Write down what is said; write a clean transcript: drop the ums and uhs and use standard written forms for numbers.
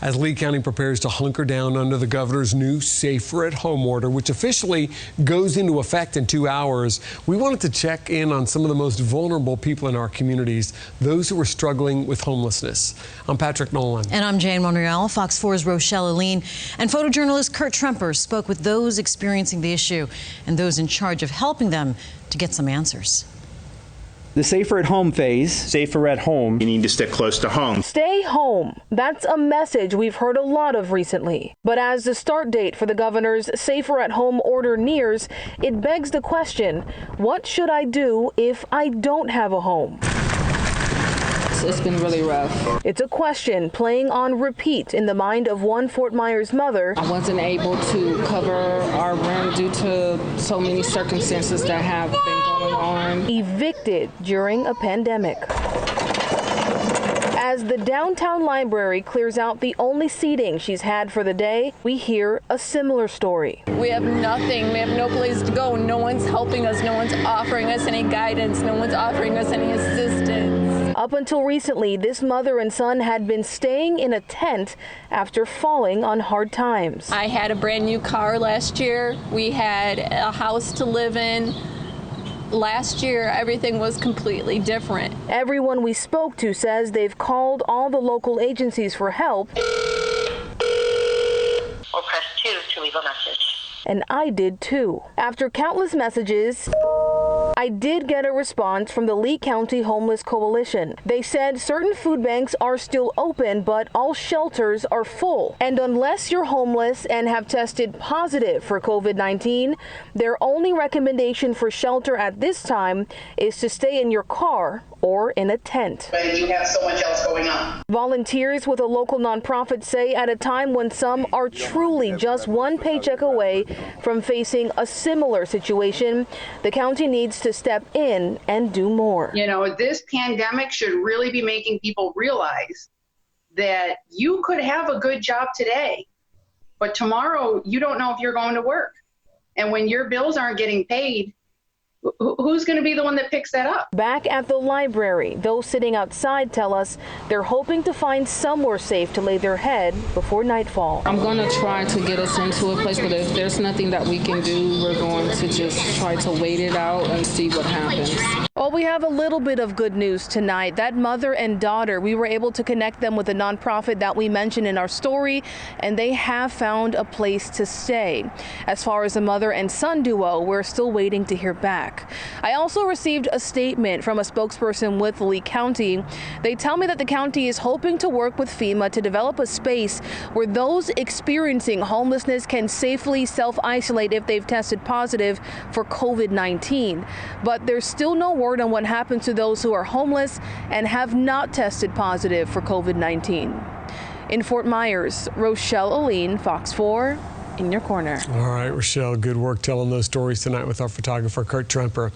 as Lee County prepares to hunker down under the governor's new safer at home order, which officially goes into effect in 2 hours. We wanted to check in on some of the most vulnerable people in our communities, those who are struggling with homelessness. I'm Patrick Nolan. And I'm Jane Monreal. Fox 4's Rochelle Aline and photojournalist Kurt Tremper spoke with those experiencing the issue and those in charge of helping them to get some answers. The safer at home phase. Safer at home. You need to stick close to home. Stay home. That's a message we've heard a lot of recently. But as the start date for the governor's safer at home order nears, it begs the question, what should I do if I don't have a home? It's been really rough. It's a question playing on repeat in the mind of one Fort Myers mother. I wasn't able to cover our rent due to so many circumstances that have been going on. Evicted during a pandemic. As the downtown library clears out the only seating she's had for the day, we hear a similar story. We have nothing. We have no place to go. No one's helping us. No one's offering us any guidance. No one's offering us any assistance. Up until recently, this mother and son had been staying in a tent after falling on hard times. I had a brand new car last year. We had a house to live in. Last year, everything was completely different. Everyone we spoke to says they've called all the local agencies for help. Or press 2 to leave a message. And I did too. After countless messages, I did get a response from the Lee County Homeless Coalition. They said certain food banks are still open, but all shelters are full. And unless you're homeless and have tested positive for COVID-19, their only recommendation for shelter at this time is to stay in your car or in a tent. But you have so much else going on. Volunteers with a local nonprofit say at a time when some are truly just one paycheck away from facing a similar situation, the county needs to step in and do more. You know, this pandemic should really be making people realize that you could have a good job today, but tomorrow you don't know if you're going to work. And when your bills aren't getting paid, who's going to be the one that picks that up? Back at the library, those sitting outside tell us they're hoping to find somewhere safe to lay their head before nightfall. I'm going to try to get us into a place, but if there's nothing that we can do, we're going to just try to wait it out and see what happens. Well, we have a little bit of good news tonight. That mother and daughter, we were able to connect them with a nonprofit that we mentioned in our story, and they have found a place to stay. As far as the mother and son duo, we're still waiting to hear back. I also received a statement from a spokesperson with Lee County. They tell me that the county is hoping to work with FEMA to develop a space where those experiencing homelessness can safely self-isolate if they've tested positive for COVID-19. But there's still no word on what happens to those who are homeless and have not tested positive for COVID-19. In Fort Myers, Rochelle Aline, Fox 4. In your corner. All right, Rochelle, good work telling those stories tonight with our photographer, Kurt Tremper.